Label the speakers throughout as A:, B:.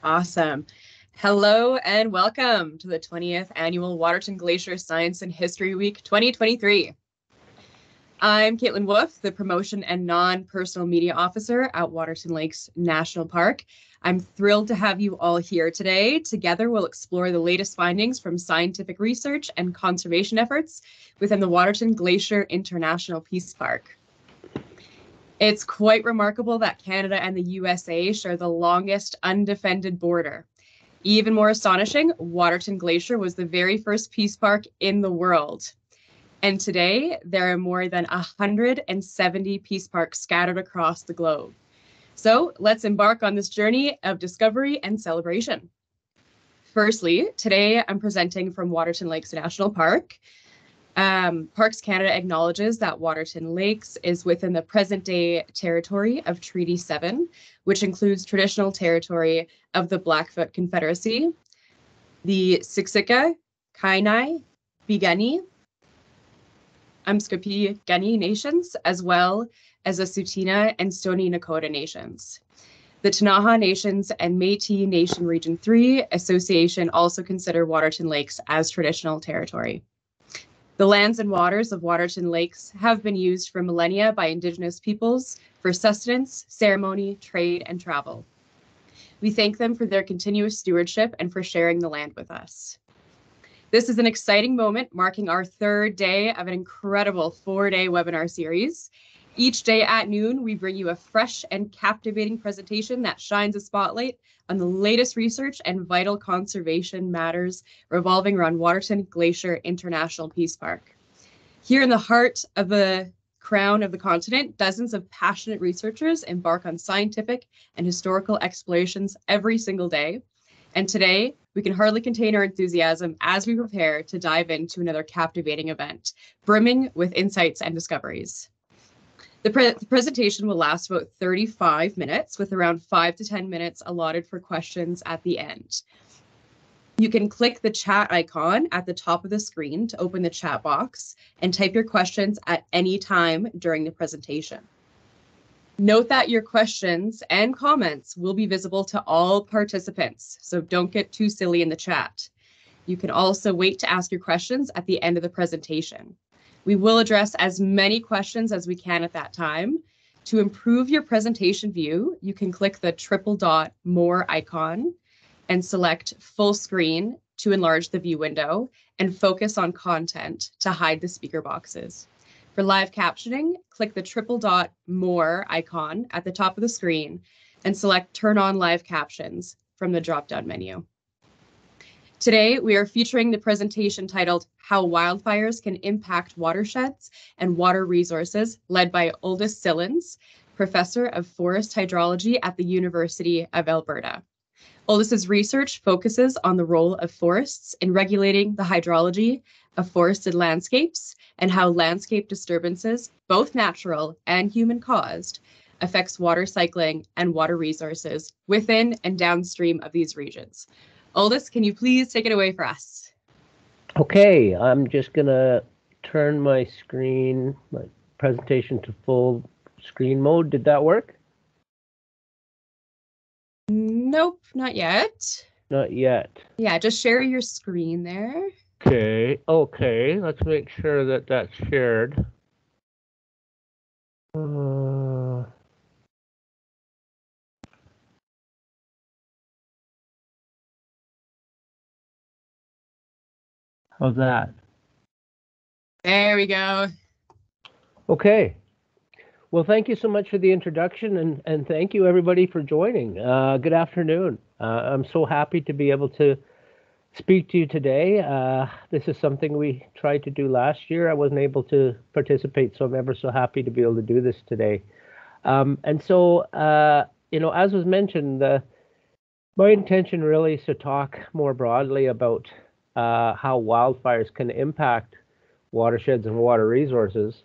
A: Awesome. Hello and welcome to the 20th Annual Waterton Glacier Science and History Week 2023. I'm Caitlin Wolf, the Promotion and Non-Personal Media Officer at Waterton Lakes National Park. I'm thrilled to have you all here today. Together, we'll explore the latest findings from scientific research and conservation efforts within the Waterton Glacier International Peace Park. It's quite remarkable that Canada and the USA share the longest undefended border. Even more astonishing, Waterton Glacier was the very first peace park in the world. And today, there are more than 170 peace parks scattered across the globe. So let's embark on this journey of discovery and celebration. Firstly, today I'm presenting from Waterton Lakes National Park. Parks Canada acknowledges that Waterton Lakes is within the present-day territory of Treaty 7, which includes traditional territory of the Blackfoot Confederacy, the Siksika, Kainai, Piikani, Amscapee-Gunny nations, as well as the Tsuut'ina and Stoney Nakoda nations. The Ktunaxa Nations and Métis Nation Region 3 Association also consider Waterton Lakes as traditional territory. The lands and waters of Waterton Lakes have been used for millennia by Indigenous peoples for sustenance, ceremony, trade, and travel. We thank them for their continuous stewardship and for sharing the land with us. This is an exciting moment marking our third day of an incredible 4-day webinar series. Each day at noon, we bring you a fresh and captivating presentation that shines a spotlight on the latest research and vital conservation matters revolving around Waterton Glacier International Peace Park. Here in the heart of the crown of the continent, dozens of passionate researchers embark on scientific and historical explorations every single day. And today, we can hardly contain our enthusiasm as we prepare to dive into another captivating event, brimming with insights and discoveries. The presentation will last about 35 minutes, with around 5 to 10 minutes allotted for questions at the end. You can click the chat icon at the top of the screen to open the chat box and type your questions at any time during the presentation. Note that your questions and comments will be visible to all participants, so don't get too silly in the chat. You can also wait to ask your questions at the end of the presentation. We will address as many questions as we can at that time. To improve your presentation view, you can click the triple dot more icon and select full screen to enlarge the view window and focus on content to hide the speaker boxes. For live captioning, click the triple dot more icon at the top of the screen and select turn on live captions from the drop-down menu. Today, we are featuring the presentation titled How Wildfires Can Impact Watersheds and Water Resources, led by Uldis Silins, Professor of Forest Hydrology at the University of Alberta. Uldis's research focuses on the role of forests in regulating the hydrology of forested landscapes and how landscape disturbances, both natural and human-caused, affects water cycling and water resources within and downstream of these regions. Uldis, can you please take it away for us?
B: Okay, I'm just going to turn my screen, my presentation to full screen mode. Did that work?
A: Nope, not yet.
B: Not yet.
A: Yeah, just share your screen there.
B: Okay, let's make sure that that's shared. How's that?
A: There we go.
B: Okay. Well, thank you so much for the introduction, and thank you everybody for joining. Good afternoon. I'm so happy to be able to speak to you today. This is something we tried to do last year. I wasn't able to participate, so I'm ever so happy to be able to do this today. And so, as was mentioned, my intention really is to talk more broadly about how wildfires can impact watersheds and water resources.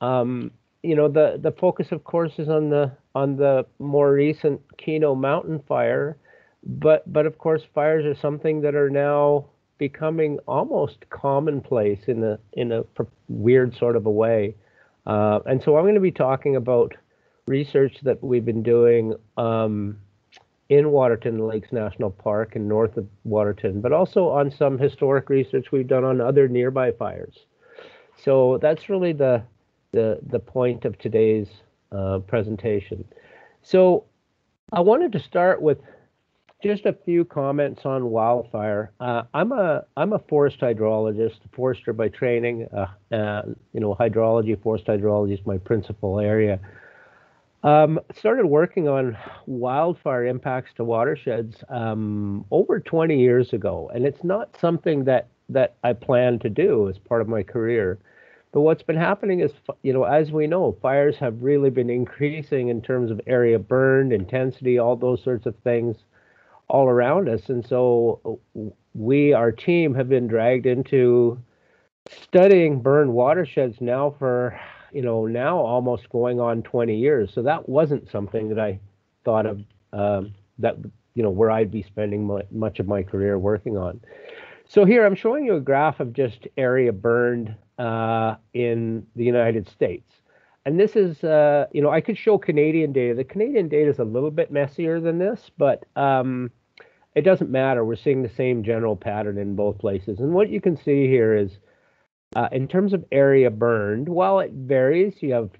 B: The focus, of course, is on the more recent Kenow mountain fire, but of course, fires are something that are now becoming almost commonplace in a weird sort of a way. And so I'm going to be talking about research that we've been doing in Waterton Lakes National Park and north of Waterton, but also on some historic research we've done on other nearby fires. So that's really the point of today's presentation. So I wanted to start with just a few comments on wildfire. I'm a forest hydrologist, forester by training. Hydrology, forest hydrology is my principal area. Started working on wildfire impacts to watersheds over 20 years ago, and it's not something that I plan to do as part of my career. But what's been happening is, as we know, fires have really been increasing in terms of area burned, intensity, all those sorts of things all around us. And so our team, have been dragged into studying burned watersheds now for, now almost going on 20 years. So that wasn't something that I thought of where I'd be spending much of my career working on. So here I'm showing you a graph of just area burned in the United States. And this is, I could show Canadian data. The Canadian data is a little bit messier than this, but it doesn't matter. We're seeing the same general pattern in both places. And what you can see here is, in terms of area burned, while it varies, you have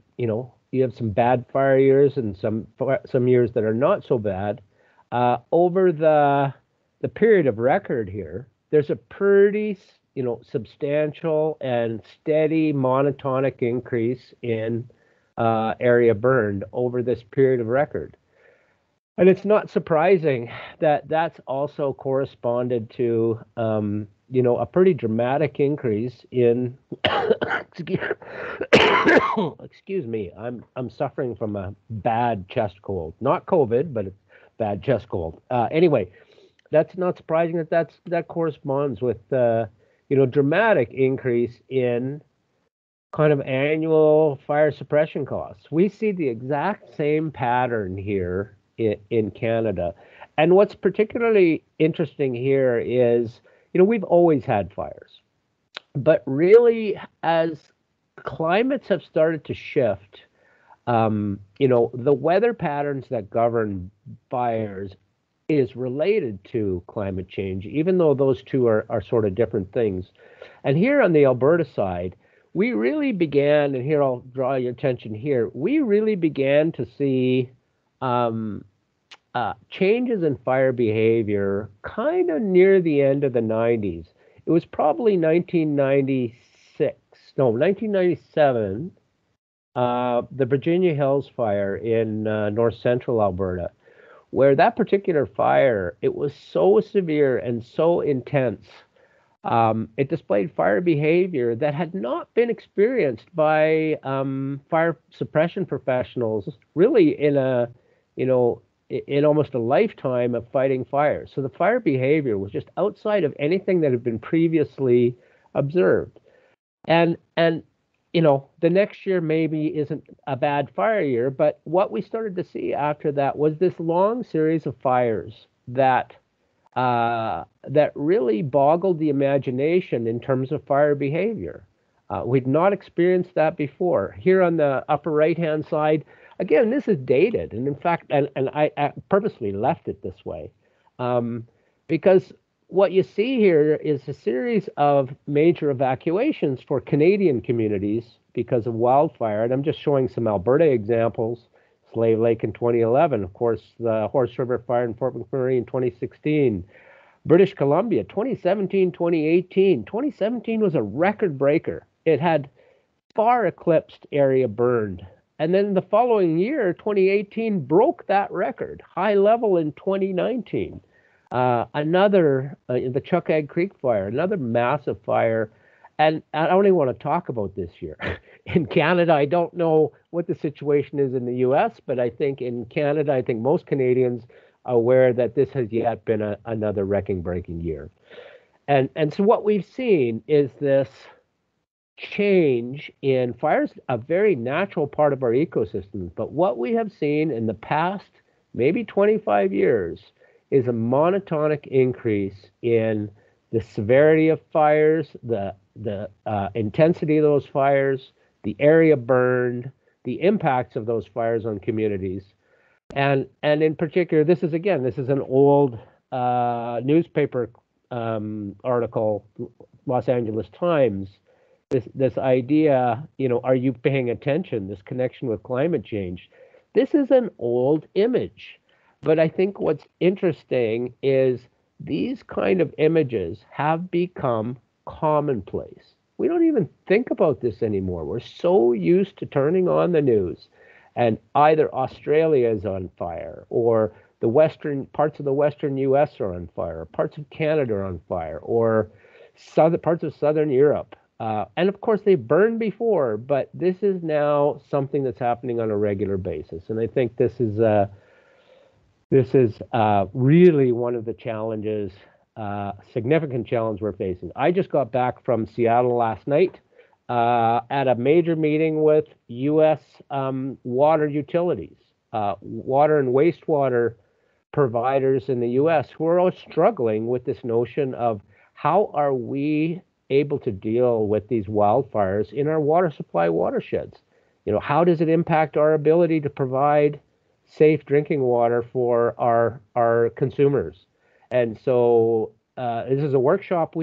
B: some bad fire years and some years that are not so bad. Over the period of record here, there's a pretty substantial and steady monotonic increase in area burned over this period of record. And it's not surprising that that's also corresponded to a pretty dramatic increase in excuse me, I'm suffering from a bad chest cold. Not COVID, but a bad chest cold. Anyway, that's not surprising that corresponds with dramatic increase in kind of annual fire suppression costs. We see the exact same pattern here in Canada. And what's particularly interesting here is, we've always had fires, but really as climates have started to shift, the weather patterns that govern fires is related to climate change, even though those two are sort of different things. And here on the Alberta side, we really began, and here I'll draw your attention here, we really began to see changes in fire behavior kind of near the end of the 90s. It was probably 1997, the Virginia Hills fire in north central Alberta, where that particular fire, it was so severe and so intense. It displayed fire behavior that had not been experienced by fire suppression professionals really in almost a lifetime of fighting fires. So the fire behavior was just outside of anything that had been previously observed. And the next year maybe isn't a bad fire year, but what we started to see after that was this long series of fires that really boggled the imagination in terms of fire behavior. We'd not experienced that before. Here on the upper right-hand side, again, this is dated, and in fact, and I purposely left it this way, because what you see here is a series of major evacuations for Canadian communities because of wildfire, and I'm just showing some Alberta examples. Slave Lake in 2011, of course, the Horse River fire in Fort McMurray in 2016, British Columbia, 2017, 2018. 2017 was a record breaker. It had far eclipsed area burned. And then the following year, 2018, broke that record, high level in 2019. Another, the Chuckag Creek fire, another massive fire. And I don't even want to talk about this year. In Canada, I don't know what the situation is in the US, but I think in Canada, I think most Canadians are aware that this has yet been another record-breaking year. And so what we've seen is this change in fires, a very natural part of our ecosystem. But what we have seen in the past, maybe 25 years, is a monotonic increase in the severity of fires, the intensity of those fires, the area burned, the impacts of those fires on communities. And in particular, this is an old newspaper article, Los Angeles Times. This idea, are you paying attention? This connection with climate change. This is an old image, but I think what's interesting is these kind of images have become commonplace. We don't even think about this anymore. We're so used to turning on the news and either Australia is on fire or the western parts of the western US are on fire, or parts of Canada are on fire, or parts of southern Europe. And of course, they burned before, but this is now something that's happening on a regular basis. And I think this is really one of the challenges, significant challenge we're facing. I just got back from Seattle last night at a major meeting with U.S. Water utilities, water and wastewater providers in the U.S. who are all struggling with this notion of how are we able to deal with these wildfires in our water supply watersheds? How does it impact our ability to provide safe drinking water for our consumers? And so this is a workshop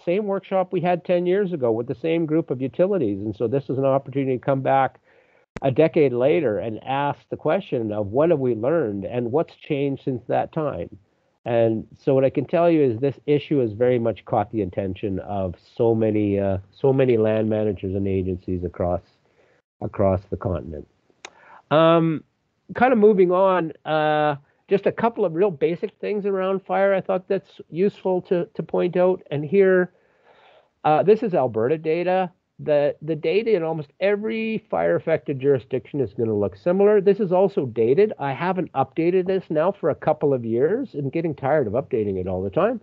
B: same workshop we had 10 years ago with the same group of utilities. And so this is an opportunity to come back a decade later and ask the question of what have we learned and what's changed since that time. And so what I can tell you is this issue has very much caught the attention of so many land managers and agencies across the continent. Kind of moving on, just a couple of real basic things around fire I thought that's useful to point out. And here, this is Alberta data. The data in almost every fire-affected jurisdiction is going to look similar. This is also dated. I haven't updated this now for a couple of years and getting tired of updating it all the time.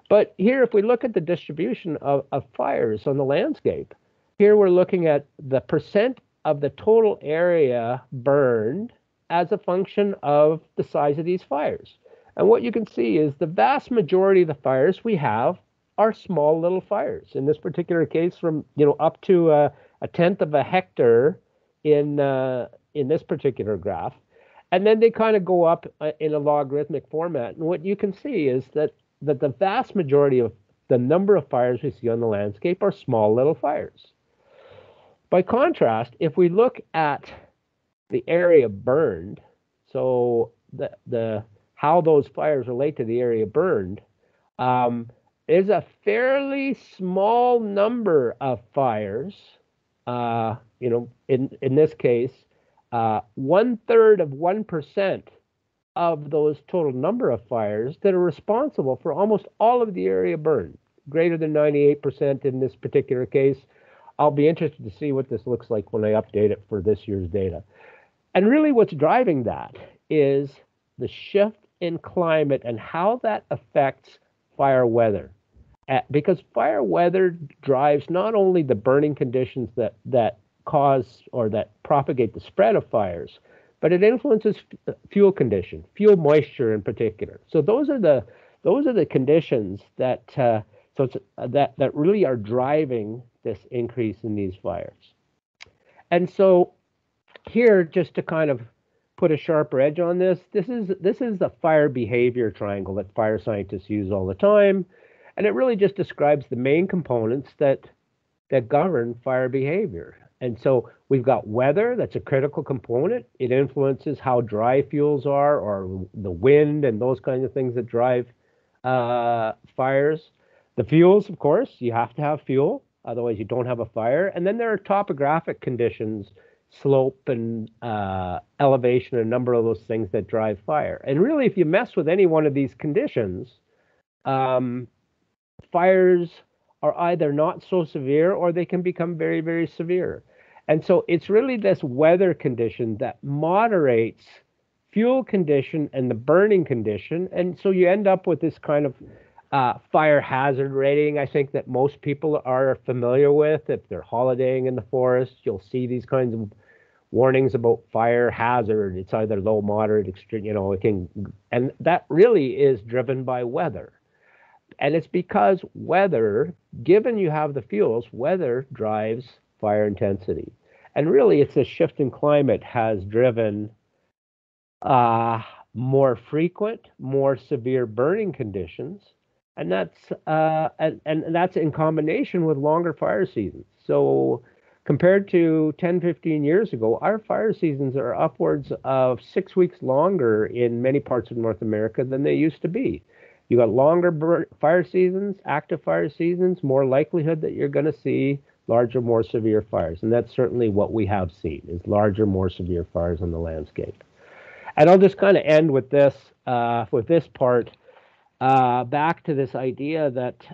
B: But here, if we look at the distribution of fires on the landscape, here we're looking at the percent of the total area burned as a function of the size of these fires. And what you can see is the vast majority of the fires we have are small little fires. In this particular case, from up to a tenth of a hectare in this particular graph, and then they kind of go up in a logarithmic format. And what you can see is that the vast majority of the number of fires we see on the landscape are small little fires. By contrast, if we look at the area burned, so the how those fires relate to the area burned, is a fairly small number of fires. In this case, 1/3 of 1% of those total number of fires that are responsible for almost all of the area burned, greater than 98% in this particular case. I'll be interested to see what this looks like when I update it for this year's data. And really what's driving that is the shift in climate and how that affects fire weather. Because fire weather drives not only the burning conditions that cause or that propagate the spread of fires, but it influences fuel condition, fuel moisture in particular. So those are the conditions that that really are driving this increase in these fires. And so here, just to kind of put a sharper edge on this is the fire behavior triangle that fire scientists use all the time. And it really just describes the main components that govern fire behavior. And so we've got weather, that's a critical component. It influences how dry fuels are, or the wind and those kinds of things that drive fires. The fuels, of course, you have to have fuel, otherwise you don't have a fire. And then there are topographic conditions, slope and elevation, a number of those things that drive fire. And really, if you mess with any one of these conditions, fires are either not so severe or they can become very, very severe. And so it's really this weather condition that moderates fuel condition and the burning condition. And so you end up with this kind of fire hazard rating, I think, that most people are familiar with. If they're holidaying in the forest, you'll see these kinds of warnings about fire hazard. It's either low, moderate, extreme, it can, and that really is driven by weather. And it's because weather, given you have the fuels, weather drives fire intensity. And really, it's a shift in climate has driven more frequent, more severe burning conditions, and that's in combination with longer fire seasons. So compared to 10, 15 years ago, our fire seasons are upwards of 6 weeks longer in many parts of North America than they used to be. You got longer fire seasons, active fire seasons, more likelihood that you're going to see larger, more severe fires. And that's certainly what we have seen, is larger, more severe fires on the landscape. And I'll just kind of end with this part, back to this idea that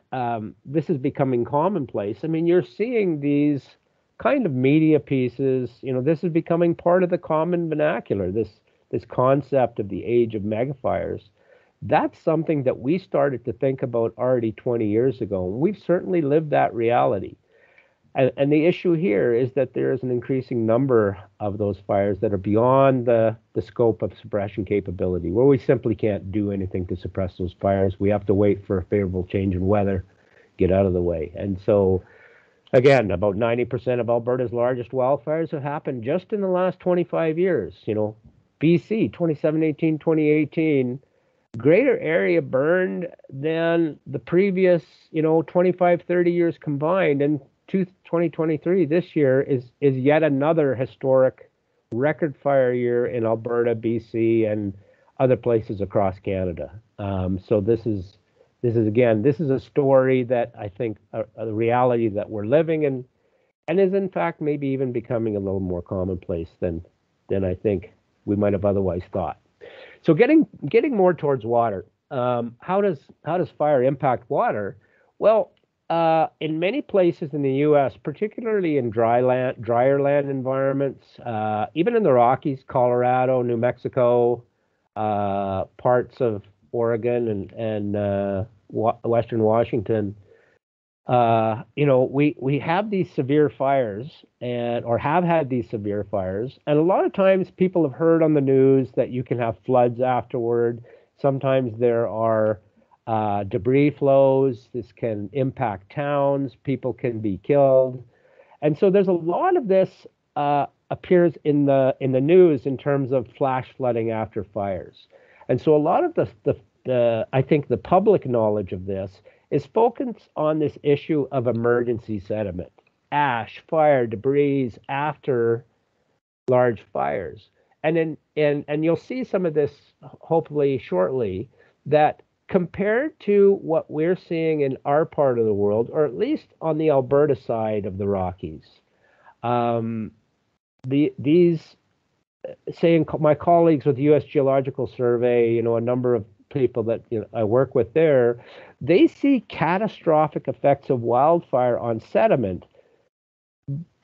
B: this is becoming commonplace. I mean, you're seeing these kind of media pieces. This is becoming part of the common vernacular. This concept of the age of megafires. That's something that we started to think about already 20 years ago, and we've certainly lived that reality. And the issue here is that there is an increasing number of those fires that are beyond the scope of suppression capability, where we simply can't do anything to suppress those fires. We have to wait for a favorable change in weather, get out of the way. And so, again, about 90% of Alberta's largest wildfires have happened just in the last 25 years. BC, 2017, 2018, greater area burned than the previous, 25, 30 years combined. And 2023, this year, is yet another historic record fire year in Alberta, BC, and other places across Canada. So this is a story that I think a reality that we're living in, and is in fact maybe even becoming a little more commonplace than I think we might have otherwise thought. So getting more towards water, how does fire impact water? Well, in many places in the U.S., particularly in drier land environments, even in the Rockies, Colorado, New Mexico, parts of Oregon and Western Washington, we have these severe fires or have had these severe fires, and a lot of times people have heard on the news that you can have floods afterward. Sometimes there are debris flows. This can impact towns. People can be killed, and so there's a lot of this appears in the news in terms of flash flooding after fires, and so a lot of the I think the public knowledge of this is focused on this issue of emergency sediment, ash, fire, debris after large fires, and you'll see some of this hopefully shortly, that compared to what we're seeing in our part of the world, or at least on the Alberta side of the Rockies, my colleagues with the U.S. Geological Survey, a number of people that I work with there, they see catastrophic effects of wildfire on sediment,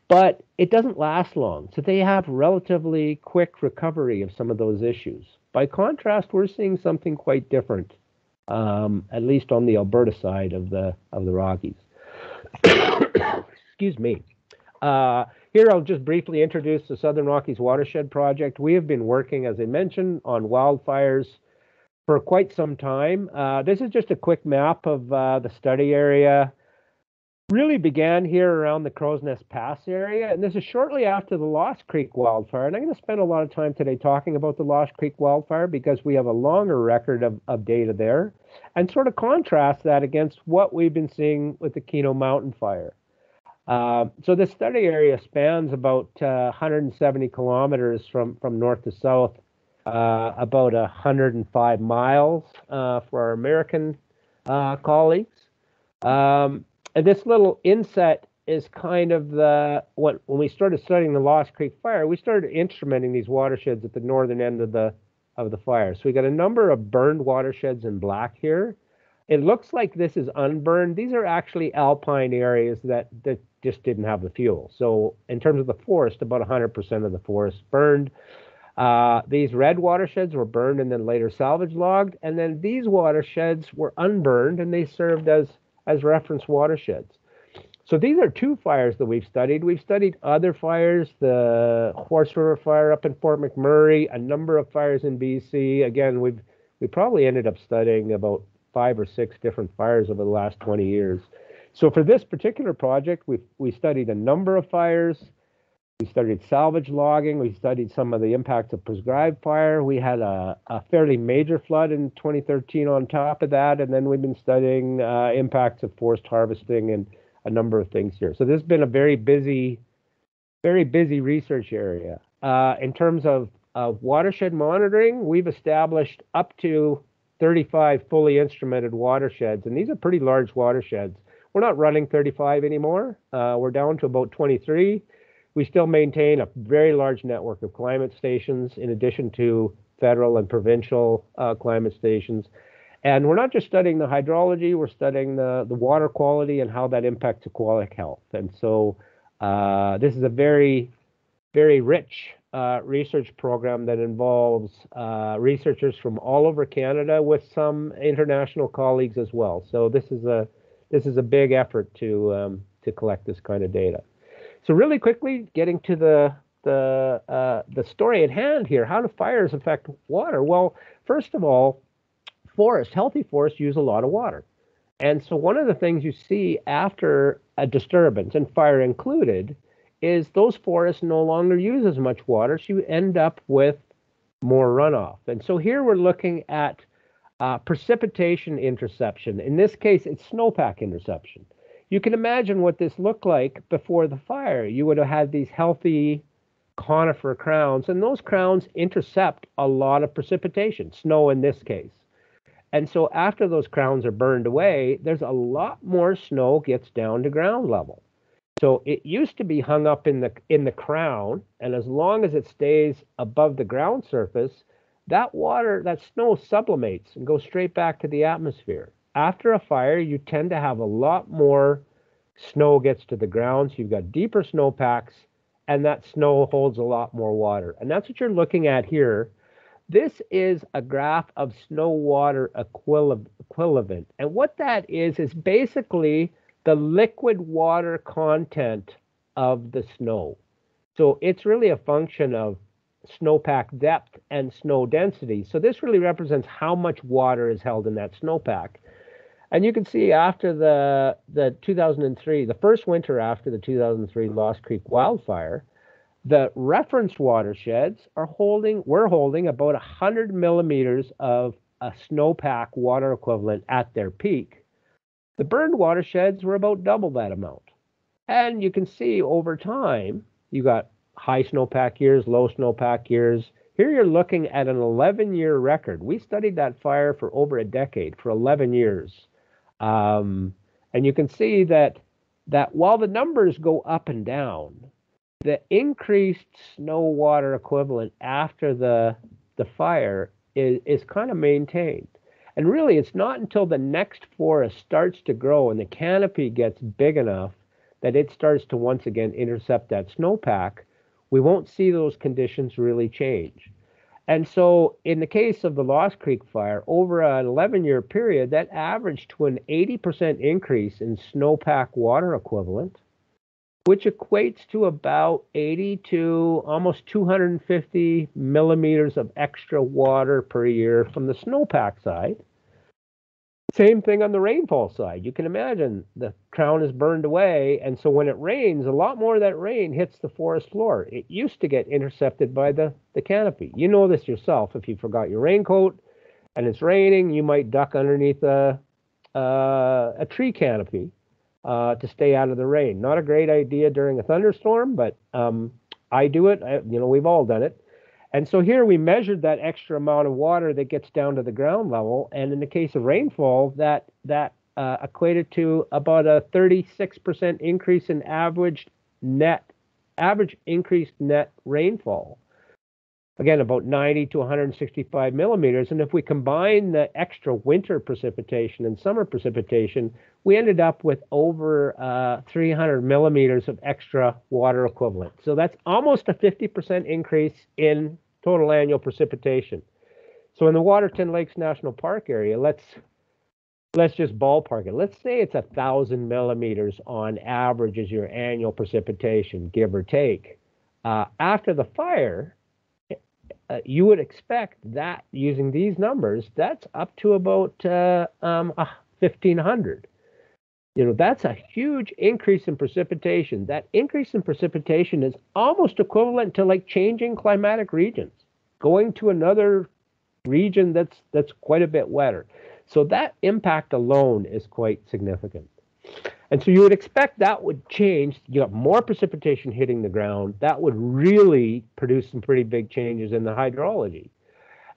B: but it doesn't last long. So they have relatively quick recovery of some of those issues. By contrast, we're seeing something quite different, at least on the Alberta side of the Rockies. Excuse me. Here, I'll just briefly introduce the Southern Rockies Watershed Project. We have been working, as I mentioned, on wildfires for quite some time. This is just a quick map of the study area. Really began here around the Crow's Nest Pass area, and this is shortly after the Lost Creek wildfire. And I'm going to spend a lot of time today talking about the Lost Creek wildfire because we have a longer record of data there, and sort of contrast that against what we've been seeing with the Kenow Mountain Fire. So this study area spans about 170 kilometers from north to south, about 105 miles for our American colleagues. And this little inset is kind of when we started studying the Lost Creek fire, we started instrumenting these watersheds at the northern end of the fire. So we got a number of burned watersheds in black here. It looks like this is unburned. These are actually alpine areas that just didn't have the fuel. So in terms of the forest, about 100% of the forest burned. These red watersheds were burned and then later salvage logged. And then these watersheds were unburned and they served as reference watersheds. So these are two fires that we've studied. We've studied other fires, the Horse River fire up in Fort McMurray, a number of fires in BC. Again, we probably ended up studying about 5 or 6 different fires over the last 20 years. So for this particular project, we studied a number of fires. We studied salvage logging. We studied some of the impacts of prescribed fire. We had a fairly major flood in 2013 on top of that. And then we've been studying impacts of forest harvesting and a number of things here. So this has been a very busy research area. In terms of watershed monitoring, we've established up to 35 fully instrumented watersheds. And these are pretty large watersheds. We're not running 35 anymore. We're down to about 23. We still maintain a very large network of climate stations in addition to federal and provincial climate stations. And we're not just studying the hydrology, we're studying the water quality and how that impacts aquatic health. And so this is a very, very rich research program that involves researchers from all over Canada with some international colleagues as well. So this is a big effort to collect this kind of data. So really quickly, getting to the story at hand here, how do fires affect water? Well, first of all, healthy forests use a lot of water. And so one of the things you see after a disturbance, and fire included, is those forests no longer use as much water, so you end up with more runoff. And so here we're looking at precipitation interception. In this case, it's snowpack interception. You can imagine what this looked like before the fire. You would have had these healthy conifer crowns, and those crowns intercept a lot of precipitation, snow in this case. And so after those crowns are burned away, there's a lot more snow gets down to ground level. So it used to be hung up in the crown, and as long as it stays above the ground surface, that snow sublimates and goes straight back to the atmosphere. After a fire, you tend to have a lot more snow gets to the ground, so you've got deeper snowpacks, and that snow holds a lot more water. And that's what you're looking at here. This is a graph of snow water equivalent. And what that is basically the liquid water content of the snow. So it's really a function of snowpack depth and snow density. So this really represents how much water is held in that snowpack. And you can see after the 2003, the first winter after the 2003 Lost Creek wildfire, the referenced watersheds we're holding about 100 millimeters of a snowpack water equivalent at their peak. The burned watersheds were about double that amount. And you can see over time, you got high snowpack years, low snowpack years. Here you're looking at an 11-year record. We studied that fire for over a decade, for 11 years. And you can see that while the numbers go up and down, the increased snow water equivalent after the fire is kind of maintained. And really, it's not until the next forest starts to grow and the canopy gets big enough that it starts to once again intercept that snowpack, we won't see those conditions really change. And so in the case of the Lost Creek fire, over an 11-year period, that averaged to an 80% increase in snowpack water equivalent, which equates to about 80 to almost 250 millimeters of extra water per year from the snowpack side. Same thing on the rainfall side. You can imagine the crown is burned away, and so when it rains, a lot more of that rain hits the forest floor. It used to get intercepted by the canopy. You know this yourself. If you forgot your raincoat and it's raining, you might duck underneath a tree canopy to stay out of the rain. Not a great idea during a thunderstorm, but I do it. We've all done it. And so here we measured that extra amount of water that gets down to the ground level. And in the case of rainfall, that equated to about a 36% increase in average increased net rainfall. Again, about 90 to 165 millimeters. And if we combine the extra winter precipitation and summer precipitation, we ended up with over 300 millimeters of extra water equivalent. So that's almost a 50% increase in total annual precipitation. So in the Waterton Lakes National Park area, let's just ballpark it. Let's say it's 1,000 millimeters on average is your annual precipitation, give or take. After the fire, you would expect that using these numbers, that's up to about 1,500. That's a huge increase in precipitation. That increase in precipitation is almost equivalent to like changing climatic regions, going to another region that's quite a bit wetter. So that impact alone is quite significant. And so you would expect that would change. You got more precipitation hitting the ground. That would really produce some pretty big changes in the hydrology.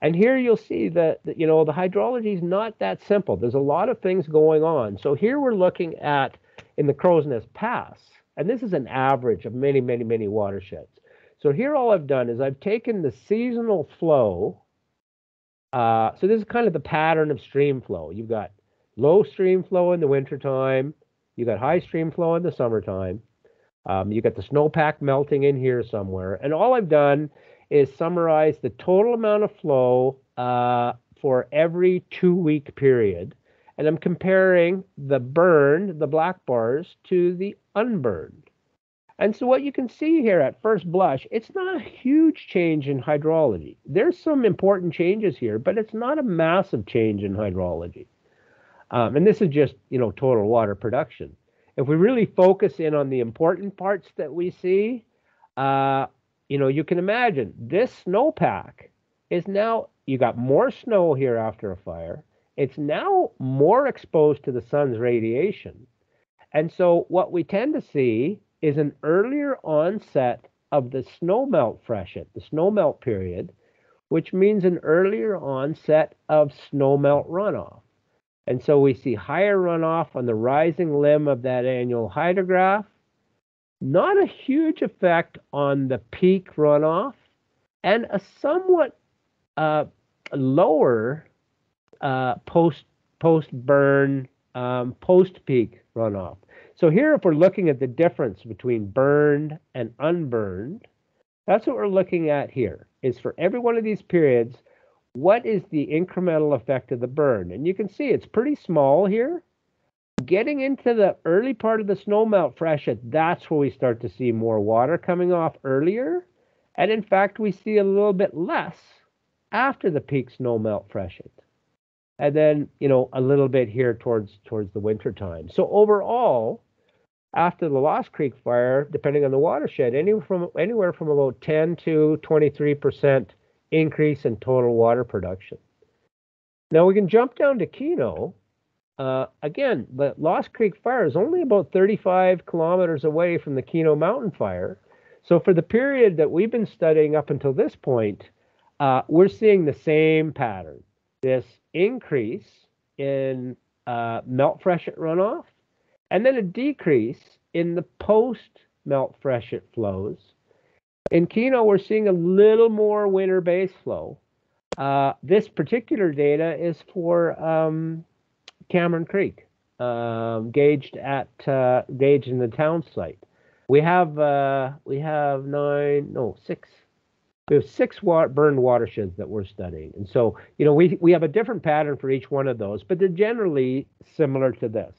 B: And here you'll see that, the hydrology is not that simple. There's a lot of things going on. So here we're looking at in the Crow's Nest Pass, and this is an average of many, many, many watersheds. So here all I've done is I've taken the seasonal flow. So this is kind of the pattern of stream flow. You've got low stream flow in the wintertime. You've got high stream flow in the summertime. You've got the snowpack melting in here somewhere. And all I've done is summarize the total amount of flow for every 2-week period. And I'm comparing the burned, the black bars, to the unburned. And so what you can see here at first blush, it's not a huge change in hydrology. There's some important changes here, but it's not a massive change in hydrology. And this is just, total water production. If we really focus in on the important parts that we see, you can imagine this snowpack is now, you got more snow here after a fire. It's now more exposed to the sun's radiation. And so what we tend to see is an earlier onset of the snowmelt freshet, the snowmelt period, which means an earlier onset of snowmelt runoff. And so we see higher runoff on the rising limb of that annual hydrograph, not a huge effect on the peak runoff, and a somewhat lower post-burn, post-peak runoff. So here, if we're looking at the difference between burned and unburned, that's what we're looking at here, is for every one of these periods, what is the incremental effect of the burn? And you can see it's pretty small here. Getting into the early part of the snowmelt freshet, that's where we start to see more water coming off earlier. And in fact, we see a little bit less after the peak snowmelt freshet. And then, a little bit here towards the winter time. So overall, after the Lost Creek fire, depending on the watershed, anywhere from about 10 to 23% increase in total water production. Now we can jump down to Kenow. Again, the Lost Creek fire is only about 35 kilometers away from the Kenow Mountain fire. So for the period that we've been studying up until this point, we're seeing the same pattern. This increase in melt freshet runoff, and then a decrease in the post-melt freshet flows. In Kenow, we're seeing a little more winter base flow. This particular data is for Cameron Creek, gauged in the town site. We have six burned watersheds that we're studying, and so we have a different pattern for each one of those, but they're generally similar to this.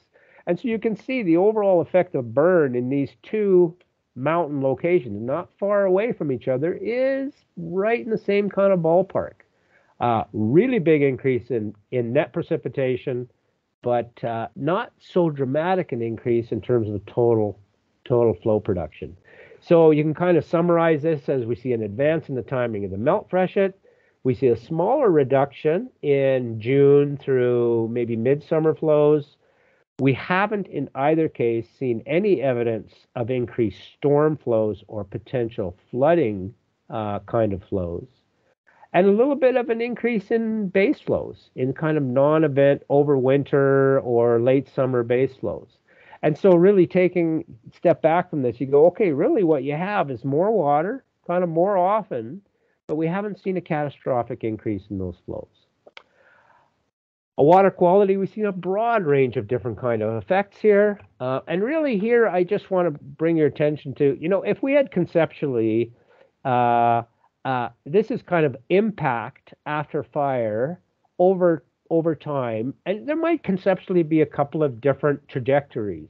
B: And so you can see the overall effect of burn in these two mountain locations, not far away from each other, is right in the same kind of ballpark. Really big increase in net precipitation, but not so dramatic an increase in terms of total flow production. So you can kind of summarize this as we see an advance in the timing of the melt freshet. We see a smaller reduction in June through maybe midsummer flows. We haven't in either case seen any evidence of increased storm flows or potential flooding kind of flows. And a little bit of an increase in base flows, in kind of non-event overwinter or late summer base flows. And so really taking a step back from this, you go, okay, really what you have is more water, kind of more often, but we haven't seen a catastrophic increase in those flows. A water quality, we've seen a broad range of different kind of effects here. And really here, I just want to bring your attention to, if we had conceptually, this is kind of impact after fire over time, and there might conceptually be a couple of different trajectories,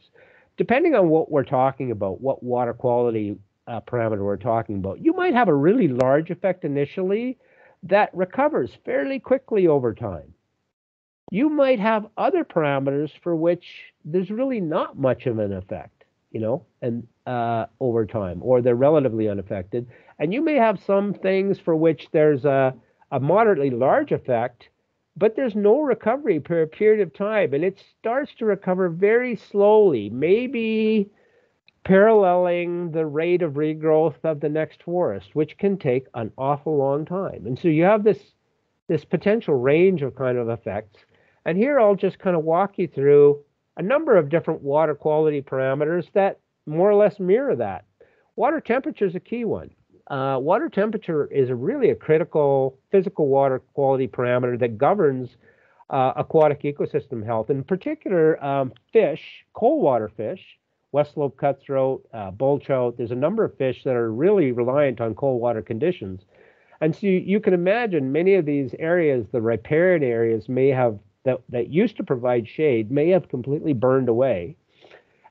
B: depending on what we're talking about, what water quality parameter we're talking about. You might have a really large effect initially that recovers fairly quickly over time. you might have other parameters for which there's really not much of an effect, and over time, or they're relatively unaffected. And you may have some things for which there's a moderately large effect, but there's no recovery for a period of time, and it starts to recover very slowly, maybe paralleling the rate of regrowth of the next forest, which can take an awful long time. And so you have this potential range of kind of effects. And here I'll just kind of walk you through a number of different water quality parameters that more or less mirror that. Water temperature is a key one. Water temperature is really a critical physical water quality parameter that governs aquatic ecosystem health. In particular, fish, cold water fish, West Slope cutthroat, bull trout. There's a number of fish that are really reliant on cold water conditions. And so you can imagine many of these areas, the riparian areas, may have that used to provide shade, may have completely burned away.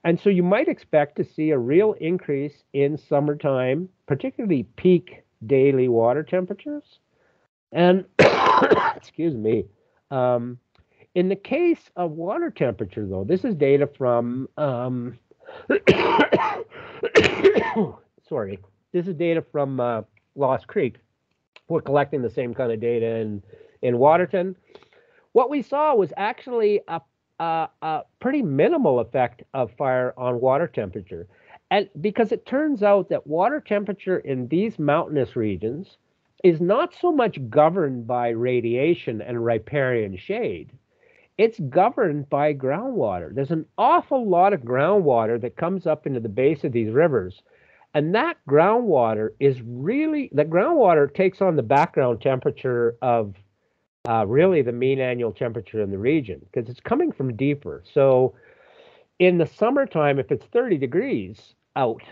B: And so you might expect to see a real increase in summertime, particularly peak daily water temperatures. And excuse me, in the case of water temperature, though, this is data from sorry, this is data from Lost Creek. We're collecting the same kind of data in Waterton. What we saw was actually a pretty minimal effect of fire on water temperature. And because it turns out that water temperature in these mountainous regions is not so much governed by radiation and riparian shade. It's governed by groundwater. There's an awful lot of groundwater that comes up into the base of these rivers. And that groundwater takes on the background temperature of really the mean annual temperature in the region, because it's coming from deeper. So in the summertime, if it's 30 degrees out,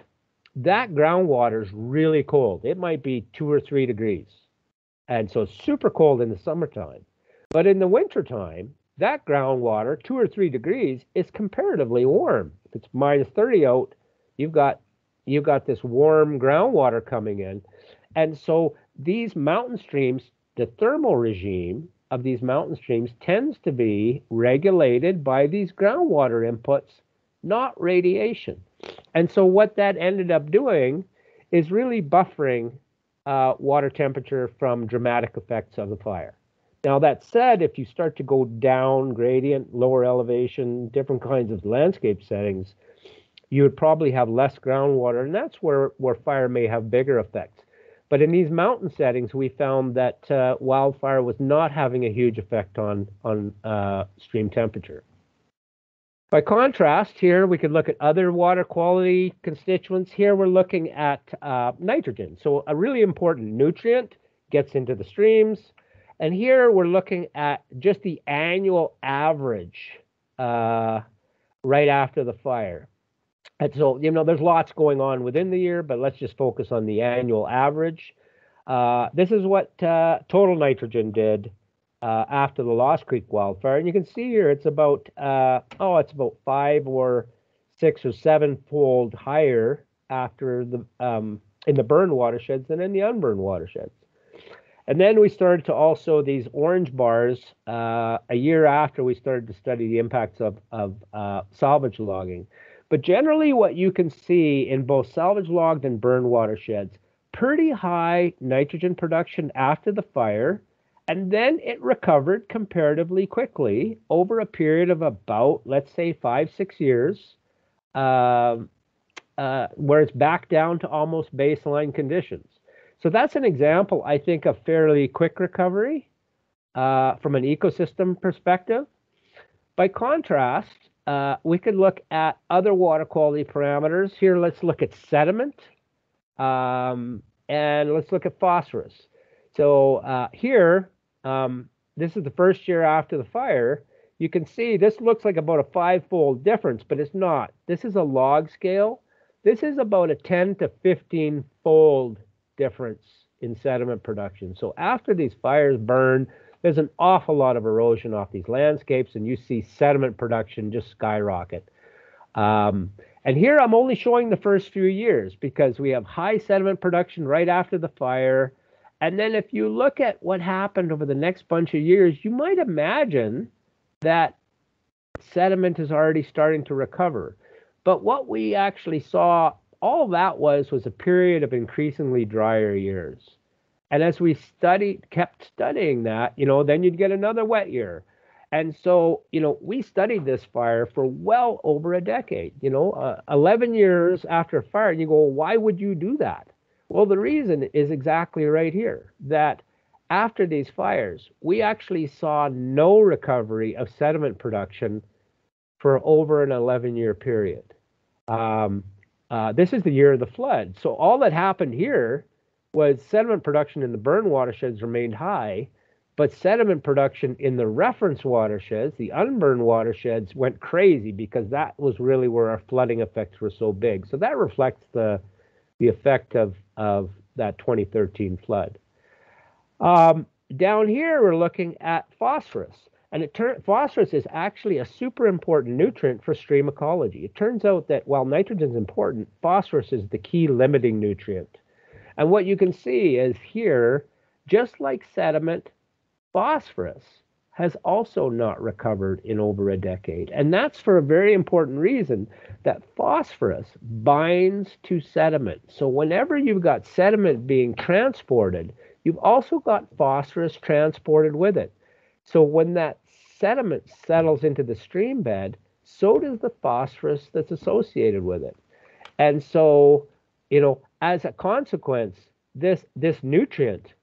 B: that groundwater is really cold. It might be 2 or 3 degrees. And so it's super cold in the summertime. But in the wintertime, that groundwater, 2 or 3 degrees, is comparatively warm. If it's minus 30 out, you've got this warm groundwater coming in. And so these mountain streams, the thermal regime of these mountain streams tends to be regulated by these groundwater inputs, not radiation. And so what that ended up doing is really buffering water temperature from dramatic effects of the fire. Now, that said, if you start to go down gradient, lower elevation, different kinds of landscape settings, you would probably have less groundwater, and that's where fire may have bigger effects. But in these mountain settings, we found that wildfire was not having a huge effect on stream temperature. By contrast, here we could look at other water quality constituents. Here we're looking at nitrogen. So a really important nutrient gets into the streams. And here we're looking at just the annual average right after the fire. And so, there's lots going on within the year, but let's just focus on the annual average. This is what total nitrogen did after the Lost Creek wildfire. And you can see here it's about 5 or 6 or 7-fold higher after in the burned watersheds than in the unburned watersheds. And then we started to also, these orange bars, a year after we started to study the impacts of salvage logging. But generally what you can see in both salvage logged and burned watersheds, pretty high nitrogen production after the fire, and then it recovered comparatively quickly over a period of about, let's say, 5-6 years, where it's back down to almost baseline conditions. So that's an example, I think, of fairly quick recovery from an ecosystem perspective. By contrast, we could look at other water quality parameters. Here, let's look at sediment, and let's look at phosphorus. So here, this is the first year after the fire. You can see this looks like about a 5-fold difference, but it's not. This is a log scale. This is about a 10 to 15-fold difference in sediment production. So after these fires burn, there's an awful lot of erosion off these landscapes, and you see sediment production just skyrocket. And here I'm only showing the first few years because we have high sediment production right after the fire. And then if you look at what happened over the next bunch of years, you might imagine that sediment is already starting to recover. But what we actually saw, all that was a period of increasingly drier years. And as we kept studying that, then you'd get another wet year. And so, we studied this fire for well over a decade, 11 years after a fire. And you go, why would you do that? Well, the reason is exactly right here, that after these fires, we actually saw no recovery of sediment production for over an 11-year period. This is the year of the flood. So all that happened here was sediment production in the burn watersheds remained high, but sediment production in the reference watersheds, the unburned watersheds, went crazy because that was really where our flooding effects were so big. So that reflects the effect of that 2013 flood. Down here, we're looking at phosphorus. And phosphorus is actually a super important nutrient for stream ecology. It turns out that while nitrogen is important, phosphorus is the key limiting nutrient. And what you can see is here, just like sediment, phosphorus has also not recovered in over a decade. And that's for a very important reason, that phosphorus binds to sediment. So whenever you've got sediment being transported, you've also got phosphorus transported with it. So when that sediment settles into the stream bed, so does the phosphorus that's associated with it. And so, as a consequence, this nutrient,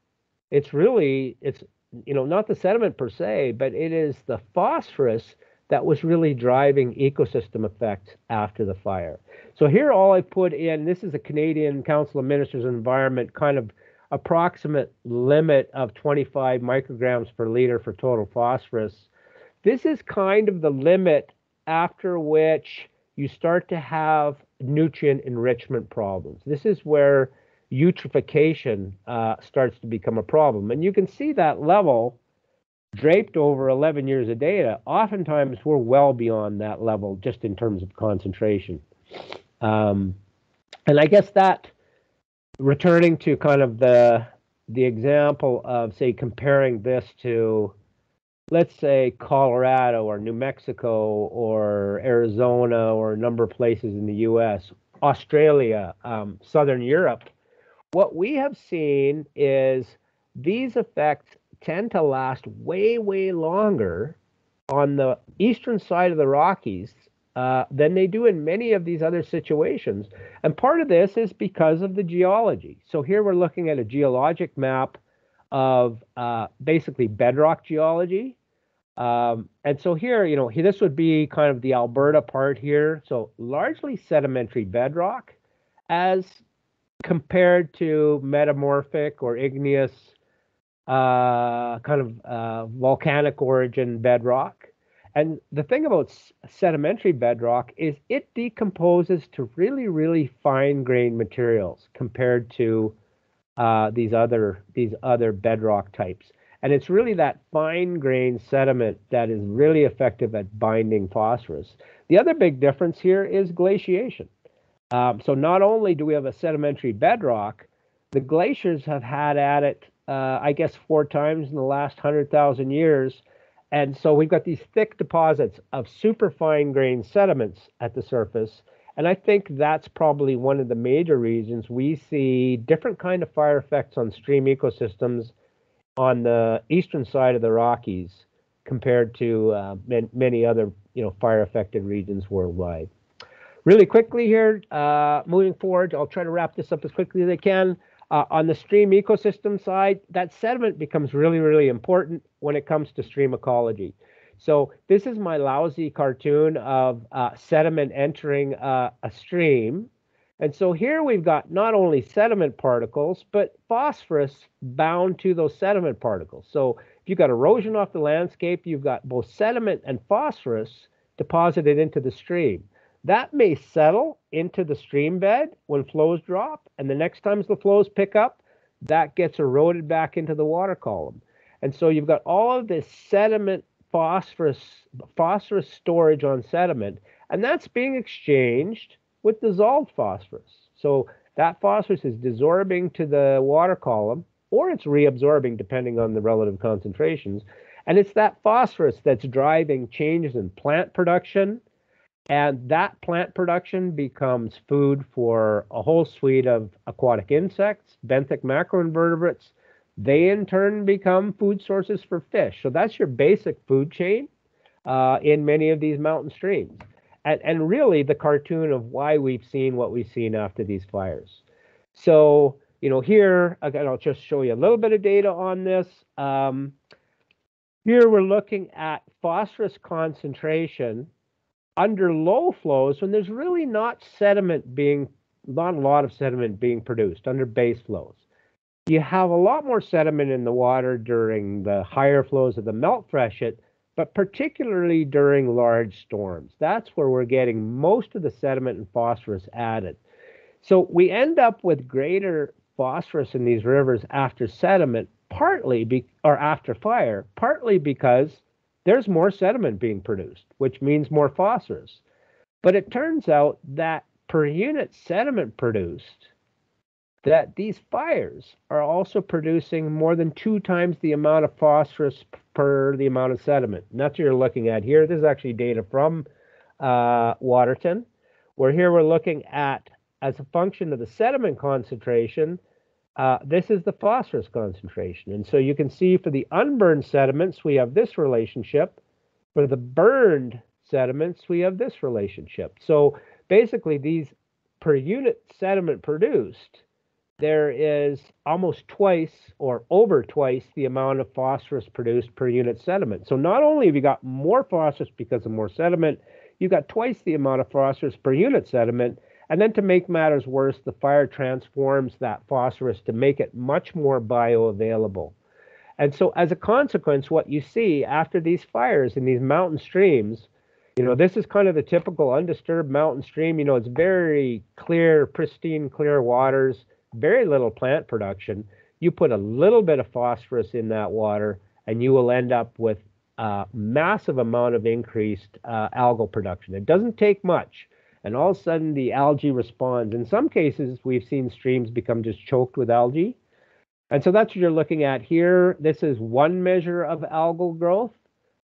B: it's not the sediment per se, but it is the phosphorus that was really driving ecosystem effects after the fire. So here all I put in, this is a Canadian Council of Ministers of Environment kind of approximate limit of 25 micrograms per liter for total phosphorus. This is kind of the limit after which you start to have nutrient enrichment problems. This is where eutrophication starts to become a problem. And you can see that level draped over 11 years of data. Oftentimes, we're well beyond that level just in terms of concentration. And I guess that, returning to kind of the example of, say, comparing this to, let's say, Colorado or New Mexico or Arizona or a number of places in the US, Australia, Southern Europe, what we have seen is these effects tend to last way, way longer on the eastern side of the Rockies than they do in many of these other situations. And part of this is because of the geology. So here we're looking at a geologic map of basically bedrock geology. And so here, this would be kind of the Alberta part here. So largely sedimentary bedrock as compared to metamorphic or igneous kind of volcanic origin bedrock. And the thing about sedimentary bedrock is it decomposes to really, really fine-grained materials compared to these other bedrock types. And it's really that fine-grained sediment that is really effective at binding phosphorus. The other big difference here is glaciation. So not only do we have a sedimentary bedrock, the glaciers have had at it, I guess, 4 times in the last 100,000 years. And so we've got these thick deposits of super fine-grained sediments at the surface. And I think that's probably one of the major reasons we see different kind of fire effects on stream ecosystems on the eastern side of the Rockies compared to many other fire-affected regions worldwide. Really quickly here, moving forward, I'll try to wrap this up as quickly as I can. On the stream ecosystem side, that sediment becomes really, really important when it comes to stream ecology. So this is my lousy cartoon of sediment entering a stream. And so here we've got not only sediment particles, but phosphorus bound to those sediment particles. So if you've got erosion off the landscape, you've got both sediment and phosphorus deposited into the stream. That may settle into the stream bed when flows drop, and the next time the flows pick up, that gets eroded back into the water column. And so you've got all of this sediment phosphorus storage on sediment, and that's being exchanged with dissolved phosphorus. So that phosphorus is desorbing to the water column, or it's reabsorbing depending on the relative concentrations. And it's that phosphorus that's driving changes in plant production. And that plant production becomes food for a whole suite of aquatic insects, benthic macroinvertebrates. They in turn become food sources for fish. So that's your basic food chain in many of these mountain streams. And really the cartoon of why we've seen what we've seen after these fires. So, here, again, I'll just show you a little bit of data on this. Here we're looking at phosphorus concentration under low flows when there's really not a lot of sediment being produced under base flows. You have a lot more sediment in the water during the higher flows of the melt freshet, but particularly during large storms. That's where we're getting most of the sediment and phosphorus added. So we end up with greater phosphorus in these rivers after sediment, or after fire, partly because there's more sediment being produced, which means more phosphorus. But it turns out that per unit sediment produced, that these fires are also producing more than 2 times the amount of phosphorus per the amount of sediment. And that's what you're looking at here. This is actually data from Waterton, where here we're looking at, as a function of the sediment concentration, this is the phosphorus concentration. And so you can see for the unburned sediments, we have this relationship. For the burned sediments, we have this relationship. So basically, these per unit sediment produced, there is almost twice or over twice the amount of phosphorus produced per unit sediment. So not only have you got more phosphorus because of more sediment, you've got twice the amount of phosphorus per unit sediment. And then to make matters worse, the fire transforms that phosphorus to make it much more bioavailable. And so as a consequence, what you see after these fires in these mountain streams, this is kind of the typical undisturbed mountain stream. It's very clear, pristine, clear waters, very little plant production. You put a little bit of phosphorus in that water, and you will end up with a massive amount of increased algal production. It doesn't take much. And all of a sudden, the algae responds. In some cases, we've seen streams become just choked with algae. And so that's what you're looking at here. This is one measure of algal growth.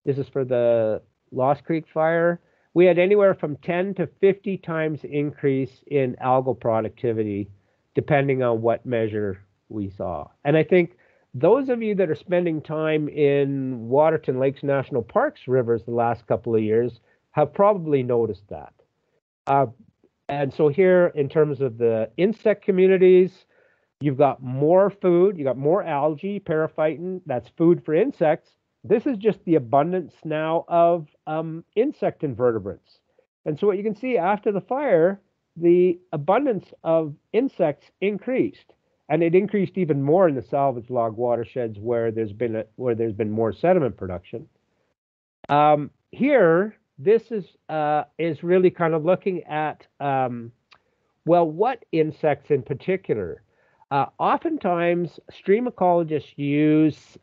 B: This is for the Lost Creek fire. We had anywhere from 10 to 50 times increase in algal productivity, depending on what measure we saw. And I think those of you that are spending time in Waterton Lakes National Park's rivers the last couple of years have probably noticed that. And so here, in terms of the insect communities, you've got more food, you got more algae, periphyton, that's food for insects. This is just the abundance now of insect invertebrates. And so what you can see after the fire, the abundance of insects increased. And it increased even more in the salvage log watersheds where there's been more sediment production. Here, this is really kind of looking at, what insects in particular. Oftentimes, stream ecologists use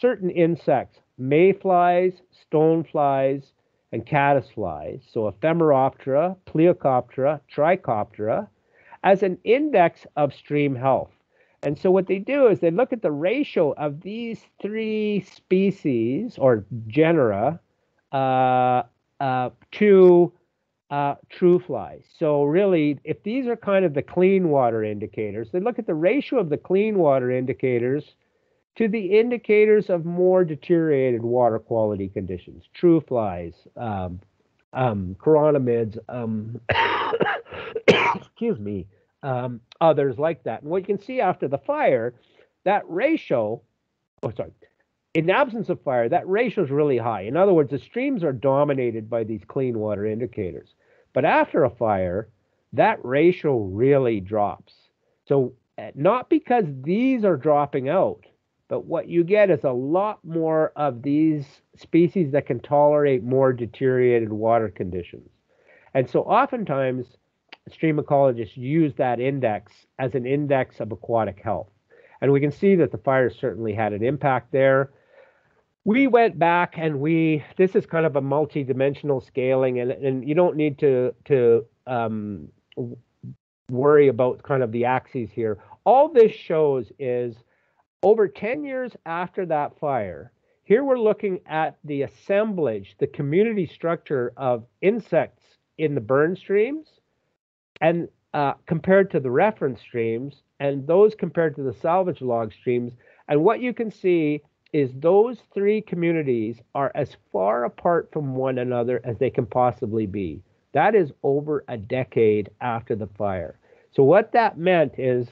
B: certain insects, mayflies, stoneflies, and caddisflies, so Ephemeroptera, Pleiocoptera, Trichoptera, as an index of stream health. And so what they do is they look at the ratio of these 3 species or genera to true flies. So really, if these are kind of the clean water indicators, they look at the ratio of the clean water indicators to the indicators of more deteriorated water quality conditions, true flies, chironomids, excuse me, others like that. And what you can see after the fire, that ratio, in the absence of fire, that ratio is really high. In other words, the streams are dominated by these clean water indicators. But after a fire, that ratio really drops. So not because these are dropping out, but what you get is a lot more of these species that can tolerate more deteriorated water conditions. And so oftentimes, stream ecologists use that index as an index of aquatic health. And we can see that the fire certainly had an impact there. We went back and this is kind of a multi-dimensional scaling, and you don't need to worry about kind of the axes here. All this shows is over 10 years after that fire, here we're looking at the assemblage, the community structure of insects in the burn streams, and compared to the reference streams, and those compared to the salvage log streams. And what you can see is those three communities are as far apart from one another as they can possibly be. That is over a decade after the fire. So what that meant is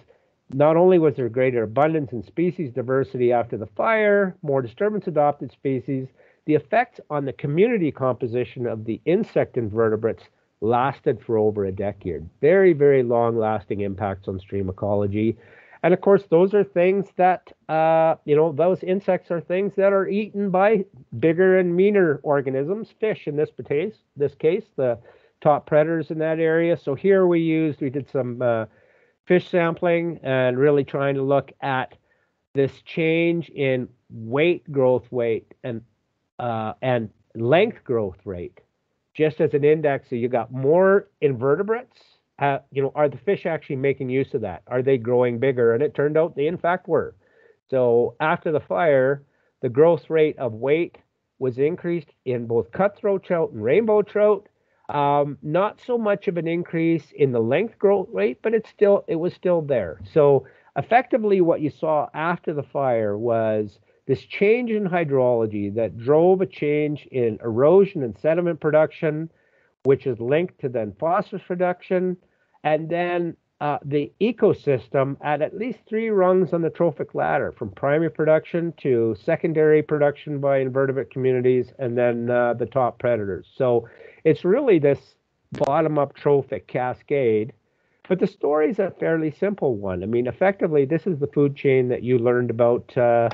B: not only was there greater abundance in species diversity after the fire, more disturbance adopted species, the effects on the community composition of the insect invertebrates lasted for over a decade. Very, very long lasting impacts on stream ecology. And of course, those are things that, those insects are things that are eaten by bigger and meaner organisms, fish in this case, the top predators in that area. So here we did some fish sampling and really trying to look at this change in growth weight and length growth rate, just as an index. So you got more invertebrates. Are the fish actually making use of that? Are they growing bigger? And it turned out they in fact were. So after the fire, the growth rate of weight was increased in both cutthroat trout and rainbow trout. Not so much of an increase in the length growth rate, but it was still there. So effectively what you saw after the fire was this change in hydrology that drove a change in erosion and sediment production, which is linked to then phosphorus reduction, and then the ecosystem at least three rungs on the trophic ladder, from primary production to secondary production by invertebrate communities, and then the top predators. So it's really this bottom-up trophic cascade, but the story is a fairly simple one. I mean, effectively, this is the food chain that you learned about as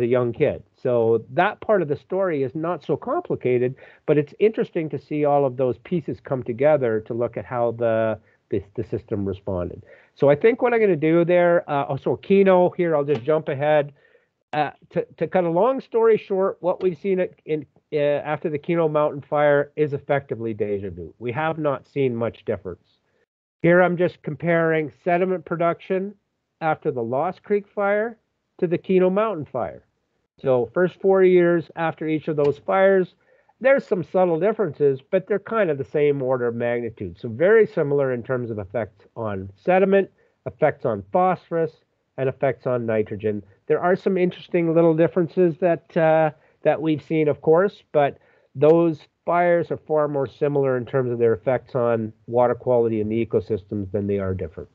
B: a young kid. So that part of the story is not so complicated, but it's interesting to see all of those pieces come together to look at how the system responded. So I think what I'm going to do there, so Kenow here, I'll just jump ahead. To cut a long story short, what we've seen after the Kenow mountain fire is effectively deja vu. We have not seen much difference. Here I'm just comparing sediment production after the Lost Creek fire to the Kenow mountain fire. So first 4 years after each of those fires, there's some subtle differences, but they're kind of the same order of magnitude. So very similar in terms of effects on sediment, effects on phosphorus, and effects on nitrogen. There are some interesting little differences that we've seen, of course, but those fires are far more similar in terms of their effects on water quality and the ecosystems than they are different.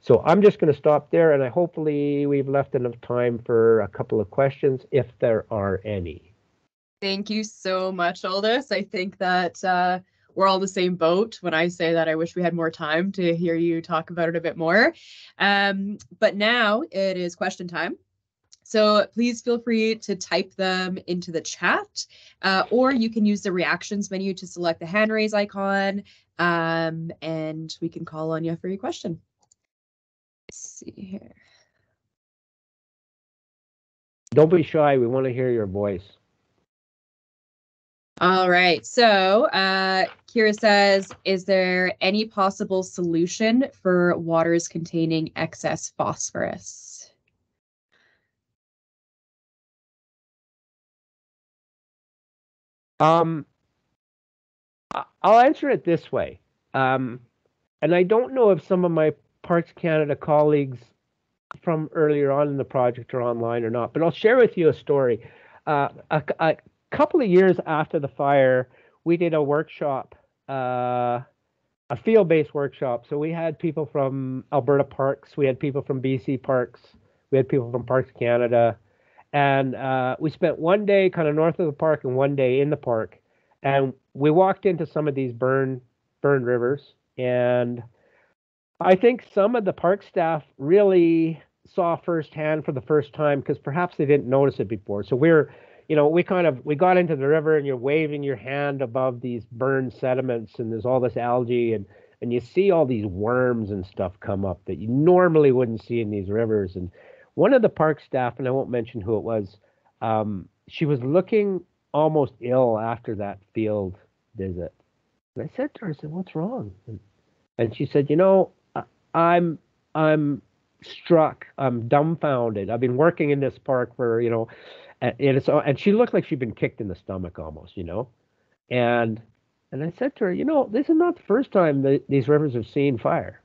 B: So I'm just going to stop there, and hopefully we've left enough time for a couple of questions, if there are any.
A: Thank you so much, Uldis. I think that we're all in the same boat when I say that I wish we had more time to hear you talk about it a bit more. But now it is question time. So please feel free to type them into the chat, or you can use the reactions menu to select the hand raise icon, and we can call on you for your question. Let's see here.
B: Don't be shy. We want to hear your voice.
A: All right. So Kira says, is there any possible solution for waters containing excess phosphorus?
B: I'll answer it this way. And I don't know if some of my Parks Canada colleagues from earlier on in the project are online or not, but I'll share with you a story. A couple of years after the fire, we did a workshop, a field-based workshop. So we had people from Alberta Parks, we had people from BC Parks, we had people from Parks Canada, and we spent one day kind of north of the park and one day in the park, and we walked into some of these burned rivers, and I think some of the park staff really saw firsthand for the first time, because perhaps they didn't notice it before. So we got into the river, and you're waving your hand above these burned sediments, and there's all this algae, and you see all these worms and stuff come up that you normally wouldn't see in these rivers. And one of the park staff, and I won't mention who it was, she was looking almost ill after that field visit. And I said to her, what's wrong? And she said, I'm struck. I'm dumbfounded. I've been working in this park for, and she looked like she'd been kicked in the stomach almost, and I said to her, this is not the first time that these rivers have seen fire.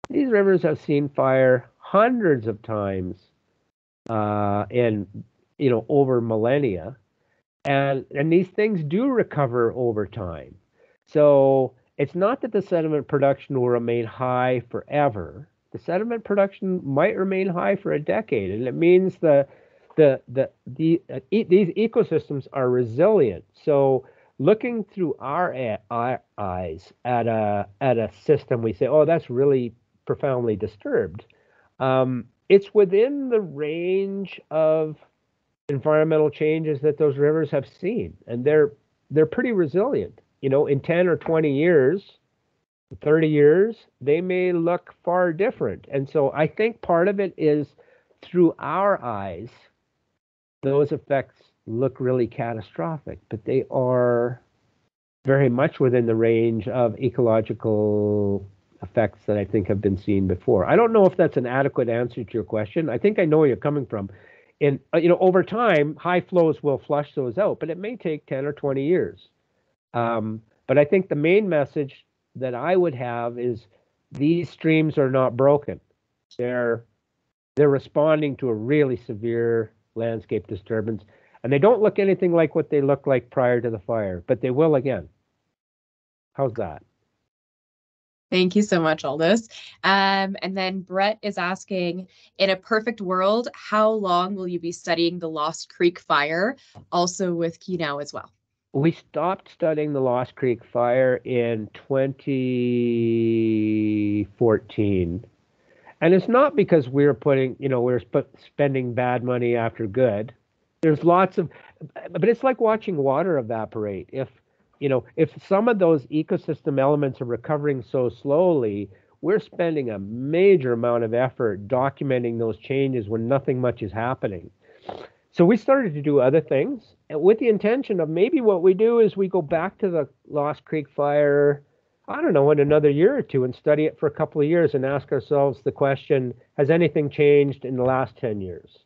B: These rivers have seen fire hundreds of times, in over millennia, and these things do recover over time. So it's not that the sediment production will remain high forever. The sediment production might remain high for a decade, and it means these ecosystems are resilient. So looking through our eyes at a system, we say, oh, that's really profoundly disturbed. It's within the range of environmental changes that those rivers have seen, and they're pretty resilient. In 10 or 20 years, 30 years, they may look far different. And so I think part of it is through our eyes, those effects look really catastrophic, but they are very much within the range of ecological effects that I think have been seen before. I don't know if that's an adequate answer to your question. I think I know where you're coming from. And, over time, high flows will flush those out, but it may take 10 or 20 years. But I think the main message that I would have is these streams are not broken. They're responding to a really severe landscape disturbance, and they don't look anything like what they looked like prior to the fire, but they will again. How's that?
A: Thank you so much, Uldis. And then Brett is asking, in a perfect world, how long will you be studying the Lost Creek fire, also with Kenow as well?
B: We stopped studying the Lost Creek fire in 2014. And it's not because we're spending bad money after good. There's but it's like watching water evaporate. If some of those ecosystem elements are recovering so slowly, we're spending a major amount of effort documenting those changes when nothing much is happening. So we started to do other things with the intention of maybe what we do is we go back to the Lost Creek fire, I don't know, in another year or two and study it for a couple of years and ask ourselves the question, has anything changed in the last 10 years?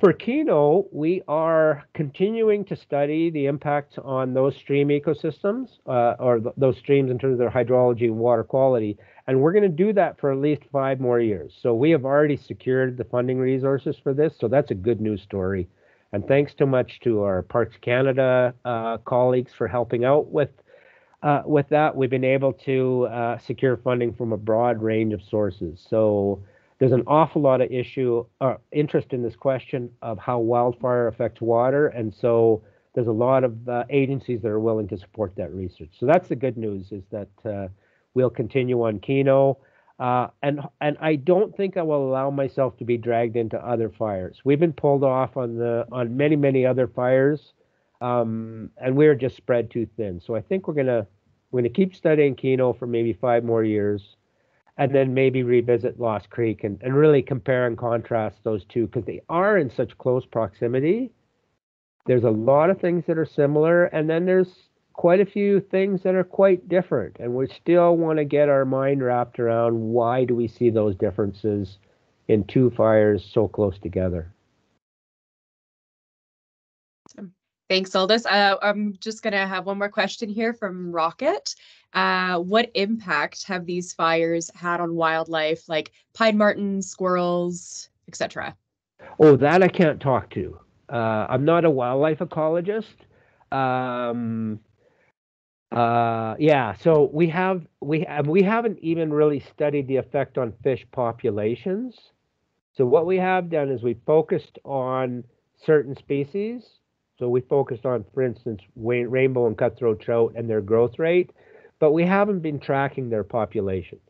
B: For Kenow, we are continuing to study the impacts on those stream ecosystems, those streams in terms of their hydrology and water quality. And we're going to do that for at least 5 more years. So we have already secured the funding resources for this. So that's a good news story. And thanks so much to our Parks Canada colleagues for helping out with that. We've been able to secure funding from a broad range of sources. So there's an awful lot of interest in this question of how wildfire affects water. And so there's a lot of agencies that are willing to support that research. So that's the good news, is that we'll continue on Kenow. And I don't think I will allow myself to be dragged into other fires. We've been pulled off on many, many other fires, and we're just spread too thin. So I think we're gonna keep studying Kenow for maybe 5 more years, and then maybe revisit Lost Creek and really compare and contrast those two, because they are in such close proximity. There's a lot of things that are similar, and then there's quite a few things that are quite different, and we still want to get our mind wrapped around why do we see those differences in 2 fires so close together.
A: Thanks, Uldis. I'm just going to have one more question here from Rocket. What impact have these fires had on wildlife, like pine martens, squirrels, etc.?
B: Oh, that I can't talk to. I'm not a wildlife ecologist. So we haven't even really studied the effect on fish populations. So what we have done is we focused on certain species. So we focused on, for instance, rainbow and cutthroat trout and their growth rate, but we haven't been tracking their populations.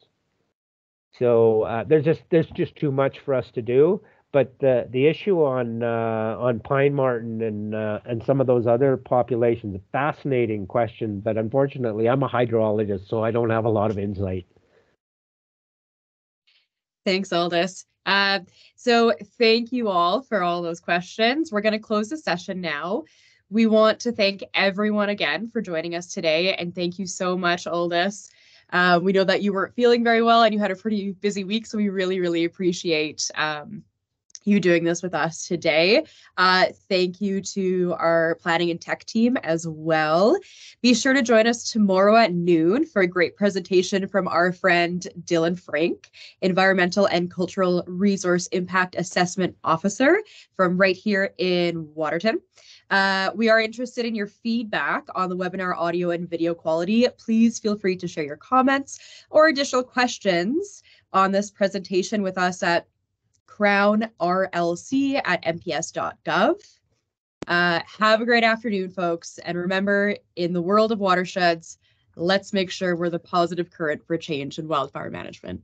B: So there's just too much for us to do. But the issue on pine marten and some of those other populations, a fascinating question, but unfortunately I'm a hydrologist, so I don't have a lot of insight.
A: Thanks, Uldis. So thank you all for all those questions. We're going to close the session now. We want to thank everyone again for joining us today, and thank you so much, Uldis, We know that you weren't feeling very well and you had a pretty busy week, so we really, really appreciate you doing this with us today. Thank you to our planning and tech team as well. Be sure to join us tomorrow at noon for a great presentation from our friend Dylan Frank, Environmental and Cultural Resource Impact Assessment Officer from right here in Waterton. We are interested in your feedback on the webinar audio and video quality. Please feel free to share your comments or additional questions on this presentation with us at crownrlc@mps.gov. Have a great afternoon, folks. And remember, in the world of watersheds, let's make sure we're the positive current for change in wildfire management.